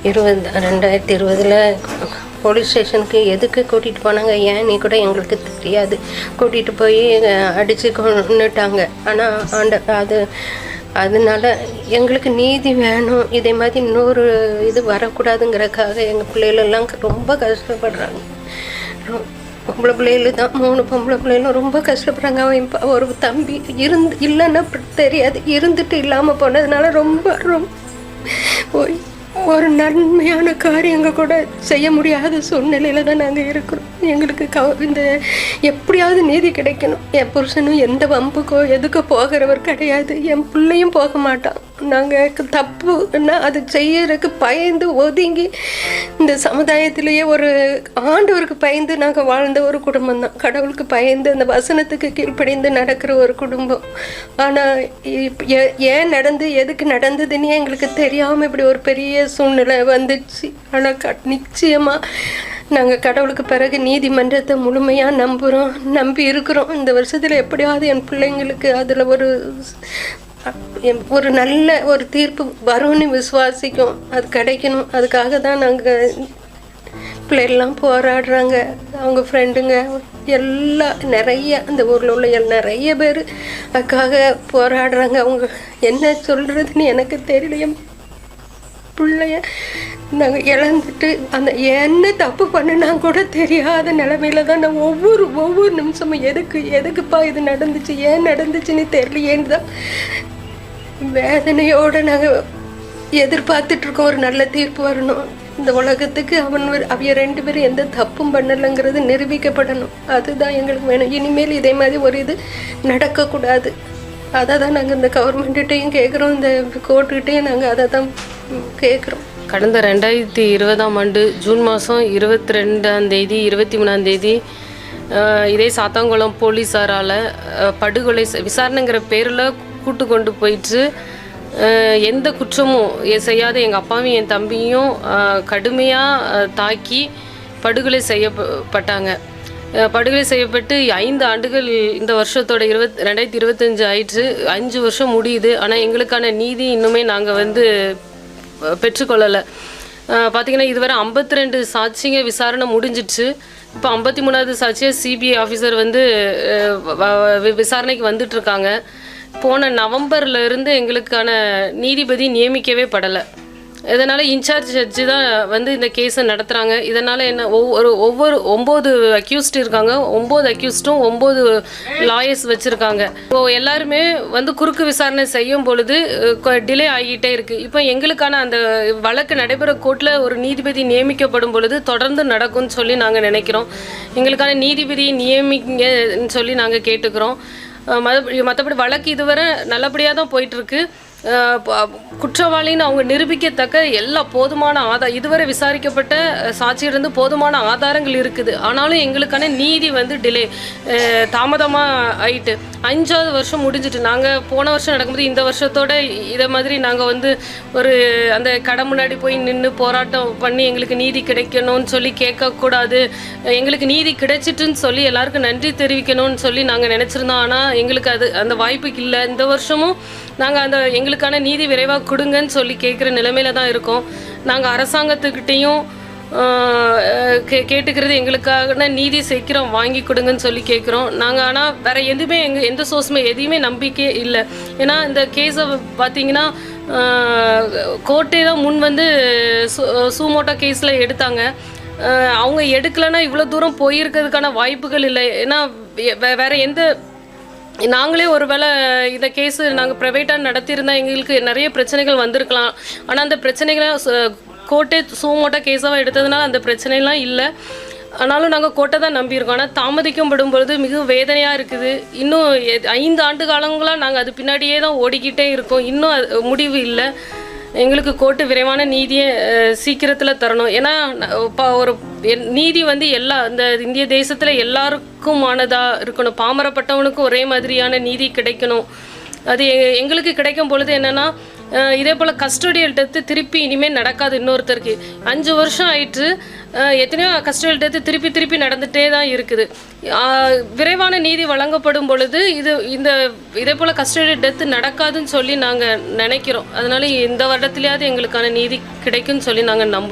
2020 police ஸ்டேஷனுக்கு எதுக்கு கூட்டிகிட்டு போனாங்க ஏன்னு கூட எங்களுக்கு தெரியாது. கூட்டிகிட்டு போய் அடித்து கொண்டுட்டாங்க. ஆனால் அதனால எங்களுக்கு நீதி வேணும், இதே மாதிரி இன்னொரு இது வரக்கூடாதுங்கிறதுக்காக எங்கள் பிள்ளைகளெல்லாம் ரொம்ப கஷ்டப்படுறாங்க. பொம்பளை பிள்ளைகள் தான் 3 பொம்பளை பிள்ளைகளும் ரொம்ப கஷ்டப்படுறாங்க. அவன் ஒரு தம்பி இல்லைன்னா தெரியாது, இருந்துட்டு இல்லாமல் போனதுனால ரொம்ப போய் ஒரு நன்மையான காரியங்கள் கூட செய்ய முடியாத சூழ்நிலையில் தான் நாங்கள் இருக்கிறோம். எங்களுக்கு இந்த எப்படியாவது நீதி கிடைக்கணும். என் புருஷனும் எந்த வம்புக்கோ எதுக்கோ போகிறவர் கிடையாது, என் பிள்ளையும் போக மாட்டான். நாங்கள் தப்புன்னா அது செய்யறதுக்கு பயந்து ஒதுங்கி இந்த சமுதாயத்திலேயே ஒரு ஆண்டவருக்கு பயந்து நாங்கள் வாழ்ந்த ஒரு குடும்பம் தான். கடவுளுக்கு பயந்து அந்த வசனத்துக்கு கீழ்ப்படிந்து நடக்கிற ஒரு குடும்பம். ஆனால் ஏன் எதுக்கு நடந்ததுன்னு எங்களுக்கு தெரியாமல் இப்படி ஒரு பெரிய சூழ்நிலை வந்துச்சு. ஆனால் நிச்சயமாக நாங்கள் கடவுளுக்கு பிறகு நீதிமன்றத்தை முழுமையாக நம்பி இருக்கிறோம். இந்த வருஷத்தில் எப்படியாவது என் பிள்ளைங்களுக்கு அதில் ஒரு நல்ல ஒரு தீர்ப்பு வரும்னு விசுவாசிக்கும், அது கிடைக்கணும். அதுக்காக தான் நாங்கள் பிள்ளைகள்லாம் போராடுறாங்க. அவங்க ஃப்ரெண்டுங்க நிறைய அந்த ஊரில் உள்ள நிறைய பேர் அதுக்காக போராடுறாங்க. அவங்க என்ன சொல்கிறதுன்னு எனக்கு தெரியல. பிள்ளைய நாங்கள் இழந்துட்டு அந்த என்ன தப்பு பண்ணுனா கூட தெரியாத நிலைமையில தான் நான் ஒவ்வொரு நிமிஷமும் எதுக்குப்பா இது நடந்துச்சு, ஏன் நடந்துச்சுன்னு தெரியலையேன்னு தான் வேதனையோடு நாங்கள் எதிர்பார்த்துட்ருக்கோம். ஒரு நல்ல தீர்ப்பு வரணும் இந்த உலகத்துக்கு. அவைய 2 பேரும் எந்த தப்பும் பண்ணலைங்கிறது நிரூபிக்கப்படணும். அதுதான் எங்களுக்கு வேணும். இனிமேல் இதே மாதிரி ஒரு இது நடக்கக்கூடாது. அதை தான் நாங்கள் இந்த கவர்மெண்ட்கிட்டையும் கேட்குறோம், இந்த கோர்ட்டுக்கிட்டையும் நாங்கள் அதை தான் கேட்குறோம். கடந்த 2020ஆம் ஆண்டு ஜூன் மாதம் 22ஆம் தேதி 23ஆம் தேதி இதே சாத்தாங்குளம் போலீஸாரால் படுகொலை விசாரணைங்கிற பேரில் கூட்டு கொண்டு போயிட்டு எந்த குற்றமும் செய்யாத எங்கள் அப்பாவையும் என் தம்பியும் கடுமையாக தாக்கி படுகொலை செய்யப்பட்டாங்க. படுகொலை செய்யப்பட்டு 5 ஆண்டுகள் இந்த வருஷத்தோட 2025 ஆயிடுச்சு. 5 வருஷம் முடியுது. ஆனால் எங்களுக்கான நீதி இன்னுமே நாங்கள் பெற்றுக்கொள்ளலை. பார்த்திங்கன்னா இதுவரை 52 சாட்சிங்க விசாரணை முடிஞ்சிடுச்சு. இப்போ 53ஆவது சாட்சியாக சிபிஐ ஆஃபீஸர் விசாரணைக்கு வந்துட்டுருக்காங்க. போன நவம்பர்லேருந்து எங்களுக்கான நீதிபதி நியமிக்கவே படலை. இதனால் இன்சார்ஜ் ஜட்ஜு தான் இந்த கேஸை நடத்துகிறாங்க. இதனால் என்ன ஒவ்வொரு 9 அக்யூஸ்ட் இருக்காங்க. 9 அக்யூஸ்டும் 9 லாயர்ஸ் வச்சுருக்காங்க. இப்போது எல்லாருமே குறுக்கு விசாரணை செய்யும் பொழுது டிலே ஆகிட்டே இருக்குது. இப்போ எங்களுக்கான அந்த வழக்கு நடைபெற கோர்ட்டில் ஒரு நீதிபதி நியமிக்கப்படும் பொழுது தொடர்ந்து நடக்கும்னு சொல்லி நாங்கள் நினைக்கிறோம். எங்களுக்கான நீதிபதி நியமிங்கன்னு சொல்லி நாங்கள் கேட்டுக்கிறோம். மற்றபடி வழக்கு இதுவரை நல்லபடியாக தான் போயிட்டுருக்கு. குற்றவாளின்னு அவங்க நிரூபிக்கத்தக்க எல்லா போதுமான இதுவரை விசாரிக்கப்பட்ட சாட்சியிலிருந்து போதுமான ஆதாரங்கள் இருக்குது. ஆனாலும் எங்களுக்கான நீதி டிலே தாமதமாக ஆயிட்டு 5ஆவது வருஷம் முடிஞ்சிட்டு. நாங்கள் போன வருஷம் நடக்கும்போது இந்த வருஷத்தோட இதை மாதிரி நாங்கள் ஒரு அந்த கடை முன்னாடி போய் நின்று போராட்டம் பண்ணி எங்களுக்கு நீதி கிடைக்கணும்னு சொல்லி கேட்கக்கூடாது, எங்களுக்கு நீதி கிடைச்சிட்டுன்னு சொல்லி எல்லாருக்கும் நன்றி தெரிவிக்கணும்னு சொல்லி நாங்கள் நினச்சிருந்தோம். ஆனால் எங்களுக்கு அந்த வாய்ப்புக்கு இல்லை. இந்த வருஷமும் நாங்கள் எங்களுக்கான நீதி விரைவாக கொடுங்கன்னு சொல்லி கேட்குற நிலைமையில தான் இருக்கோம். நாங்கள் அரசாங்கத்துக்கிட்டேயும் கேட்டுக்கிறது எங்களுக்கான நீதி சீக்கிரம் வாங்கி கொடுங்கன்னு சொல்லி கேட்குறோம். நாங்கள் ஆனால் வேறு எதுவுமே எந்த சோர்ஸுமே எதையுமே நம்பிக்கை இல்லை. ஏன்னா இந்த கேஸை பார்த்திங்கன்னா கோர்ட்டே தான் முன் சூமோட்டோ கேஸில் எடுத்தாங்க. அவங்க எடுக்கலைன்னா இவ்வளோ தூரம் போயிருக்கிறதுக்கான வாய்ப்புகள் இல்லை. ஏன்னா வேறு நாங்களே ஒரு வேளை இந்த கேஸு நாங்கள் ப்ரைவேட்டாக நடத்தியிருந்தால் எங்களுக்கு நிறைய பிரச்சனைகள் வந்திருக்கலாம். ஆனால் அந்த பிரச்சனைகளை கோர்ட்டே சூமோட்டோ கேஸாக எடுத்ததுனால அந்த பிரச்சனைலாம் இல்லை. ஆனாலும் நாங்கள் கோர்ட்டை தான் நம்பியிருக்கோம். ஆனால் தாமதிக்கப்படும் பொழுது மிக வேதனையாக இருக்குது. இன்னும் 5 ஆண்டு காலங்களாக நாங்கள் அது பின்னாடியே தான் ஓடிக்கிட்டே இருக்கோம். இன்னும் முடிவு இல்லை. எங்களுக்கு கோர்ட்டு விரைவான நீதியை சீக்கிரத்தில் தரணும். ஏன்னா ஒரு நீதி இந்த இந்திய தேசத்தில் எல்லாருக்குமானதாக இருக்கணும். பாமரப்பட்டவனுக்கும் ஒரே மாதிரியான நீதி கிடைக்கணும். அது எங்களுக்கு கிடைக்கும் பொழுது என்னென்னா இதே போல் கஸ்டோடியல் டெத்து திருப்பி இனிமேல் நடக்காது. இன்னொருத்தருக்கு 5 வருஷம் ஆயிட்டு எத்தனையோ கஸ்டோடியல் டெத்து திருப்பி நடந்துகிட்டே தான் இருக்குது. விரைவான நீதி வழங்கப்படும் பொழுது இதே போல் கஸ்டோடியல் டெத்து நடக்காதுன்னு சொல்லி நாங்கள் நினைக்கிறோம். அதனால இந்த வருடத்துலையாவது எங்களுக்கான நீதி கிடைக்குன்னு சொல்லி நாங்கள் நம்புகிறோம்.